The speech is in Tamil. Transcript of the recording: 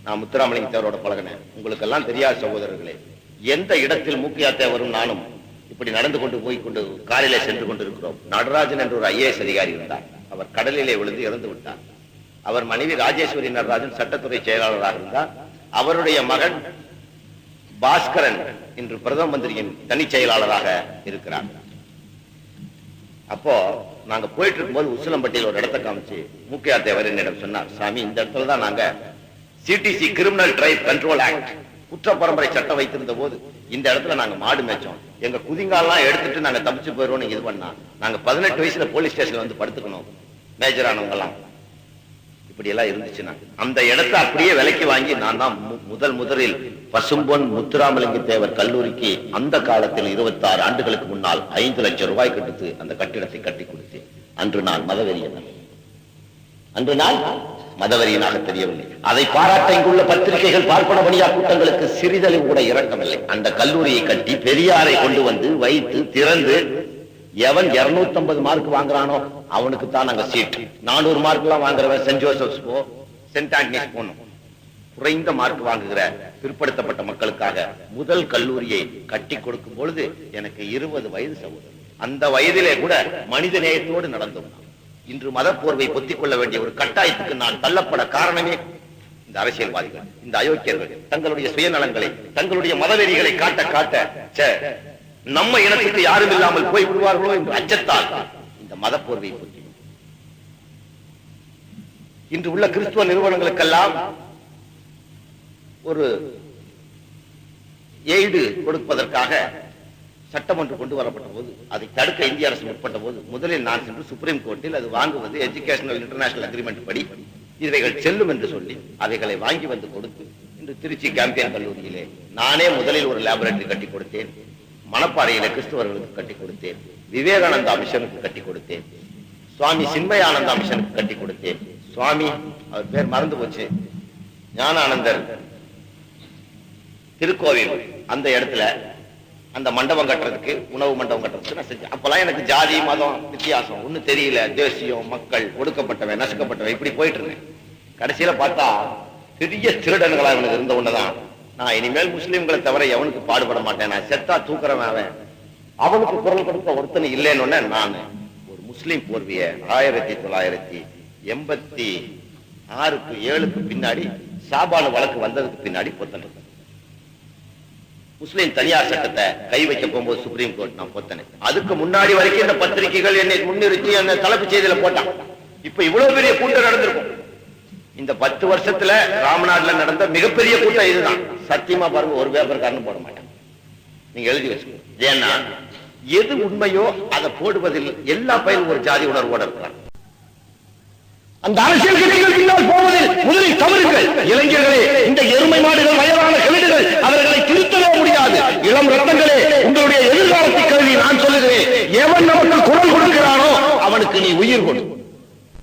நான் முத்துராமலிங்க தேவரோட பழகினேன். உங்களுக்கு எல்லாம் தெரியாத சகோதரர்களே, எந்த இடத்தில் மூக்கையா தேவரும் நானும் இப்படி நடந்து கொண்டு போய் கொண்டு காரிலே சென்று கொண்டிருக்கிறோம். நடராஜன் என்ற ஒரு IAS அதிகாரி இருந்தார். அவர் கடலிலே விழுந்து இறந்து விட்டார். அவர் மனைவி ராஜேஸ்வரி நடராஜன் சட்டத்துறை செயலாளராக இருந்தார். அவருடைய மகன் பாஸ்கரன் இன்று பிரதம மந்திரியின் தனி செயலாளராக இருக்கிறார். அப்போ நாங்க போயிட்டு இருக்கும்போது உசிலம்பட்டியில் ஒரு இடத்தை காமிச்சு மூக்கையா தேவர் என்னிடம் சொன்னார், சாமி இந்த இடத்துல தான் நாங்க CTC criminal tribe control act குற்ற பரம்பரை சட்டம் வைத்திருந்த போது இந்த இடத்துல நாங்க மாடு மேய்ச்சோம். எங்க குதிங்காலாம் எடுத்துட்டு நாங்க தப்பிச்சு போயிடுவோம். இது பண்ணா நாங்க 18 வயசுல போலீஸ் ஸ்டேஷன்ல வந்து படுத்துக்கணும். மேஜர் ஆனவங்க எல்லாம் இப்படி எல்லாம் இருந்துச்சுன்னா அந்த இடத்தை அப்படியே விலைக்கு வாங்கி நான் தான் முதலில் பசும்பொன் முத்துராமலிங்க தேவர் கல்லூரிக்கு அந்த காலத்தில் 26 ஆண்டுகளுக்கு முன்னால் 5 லட்சம் ரூபாய் கொடுத்து அந்த கட்டிடத்தை கட்டி கொடுத்தேன். அன்று நான் மதவெறியனாக தெரியவில்லை. அதை பாராட்ட இங்குள்ள பத்திரிகைகள் பார்ப்பன பணியா கூட்டங்களுக்கு சிறிதளவு கூட இறக்கவில்லை. அந்த கல்லூரியை கட்டி பெரியாரை கொண்டு வந்து வைத்து திறந்து எவன் 250 மார்க் வாங்குறானோ அவனுக்கு தான் நாங்க சீட். 400 மார்க் எல்லாம் வாங்குறவன் சென்ட் ஜோசப்ஸ் போ, சென்ட் ஆண்டனிஸ் போனோம். குறைந்த மார்க் வாங்குகிற பிற்படுத்தப்பட்ட மக்களுக்காக முதல் கல்லூரியை கட்டி கொடுக்கும் பொழுது எனக்கு 20 வயது சகோதரர். அந்த வயதிலே கூட மனித நேயத்தோடு நடந்தோம். இன்று மத போர்வை பொத்திக் கொள்ள வேண்டிய ஒரு கட்டாயத்துக்கு நான் தள்ளப்பட காரணமே இந்த அரசியல்வாதிகள், இந்த அயோக்கியர்கள் தங்களுடைய சுயநலங்களை, தங்களுடைய மதவெறிகளை காட்ட காட்ட நம்ம இனத்துக்கு யாரும் இல்லாமல் போய் விடுவார்களோ என்ற அச்சத்தால் இந்த மத போர்வை பொத்தி. இன்று உள்ள கிறிஸ்துவ நிறுவனங்களுக்கெல்லாம் ஒரு எய்டு கொடுப்பதற்காக சட்டம் ஒன்று கொண்டு வரப்பட்ட போது அதை தடுக்க இந்திய அரசு முற்பட்ட போது முதலில் நான் சென்று சுப்ரீம் கோர்ட்டில் அது வாங்குவது எஜுகேஷனல் இன்டர்நேஷனல் அக்ரிமெண்ட் படி இவைகள் செல்லும் என்று சொல்லி அவைகளை வாங்கி வந்து கொடுத்து இன்று திருச்சி கேம்பியன் கல்லூரியிலே நானே முதலில் ஒரு லேபரேட்டரி கட்டி கொடுத்தேன். மணப்பாறையில கிறிஸ்துவர்களுக்கு கட்டி கொடுத்தேன். விவேகானந்தா மிஷனுக்கு கட்டி கொடுத்தேன். சுவாமி சின்மயானந்தா மிஷனுக்கு கட்டி கொடுத்தேன். சுவாமி அவர் பேர் மறந்து போச்சு, ஞானானந்தர் திருக்கோவில் அந்த இடத்துல அந்த மண்டபம் கட்டுறதுக்கு, உணவு மண்டபம் கட்டுறதுக்கு நான் செஞ்சேன். அப்பெல்லாம் எனக்கு ஜாதி மதம் வித்தியாசம் ஒன்னும் தெரியல. தேசியம், மக்கள், ஒடுக்கப்பட்டவன், நசுக்கப்பட்டவன் இப்படி போயிட்டு இருந்தேன். கடைசியில பார்த்தா பெரிய திருடன்களா இவனுக்கு இருந்த ஒண்ணுதான். நான் இனிமேல் முஸ்லீம்களை தவிர எவனுக்கு பாடுபட மாட்டேன், நான் செத்தா தூக்குறவன் அவனுக்கு குரல் கொடுத்த ஒருத்தனை இல்லைன்னு நான் ஒரு முஸ்லீம் போர்விய 1986-7 பின்னாடி சாபானு வழக்கு வந்ததுக்கு பின்னாடி பொத்தன். முஸ்லீம் தனியார் சட்டத்தை கை வைக்க போகும்போது சுப்ரீம் கோர்ட் நான் பொத்தனேன். அதுக்கு முன்னாடி வரைக்கும் இந்த பத்திரிகைகள் என்னை முன்னிறுத்தி அந்த தலைப்பு செய்தியில போட்டான். இப்ப இவ்வளவு பெரிய கூட்டம் நடந்திருக்கும். இந்த 10 வருஷத்துல ராமநாடுல நடந்த மிகப்பெரிய கூட்டம் இதுதான். சத்தியமா பாருங்க, ஒரு பேப்பர் காரணம் போட மாட்டேன். நீங்க எழுதி வச்சுக்கோங்க. ஏன்னா எது உண்மையோ அதை போடுவதில் எல்லா பயிலும் ஒரு ஜாதி உணர்வோடு இருக்கிறான். அந்த அரசியல் கட்சிகள் பின்னால் போவதில் முதலில் தவறுகள். இளைஞர்களே, இந்த எருமை மாடுகள், வயதான கிழடுகள் அவர்களை திருத்தவே முடியாது. இளம் ரத்தங்களே, உங்களுடைய எதிர்காலத்தை கருதி நான் சொல்லுகிறேன், எவன் நமக்கு குரல் கொடுக்கிறானோ அவனுக்கு நீ உயிர் கொடு.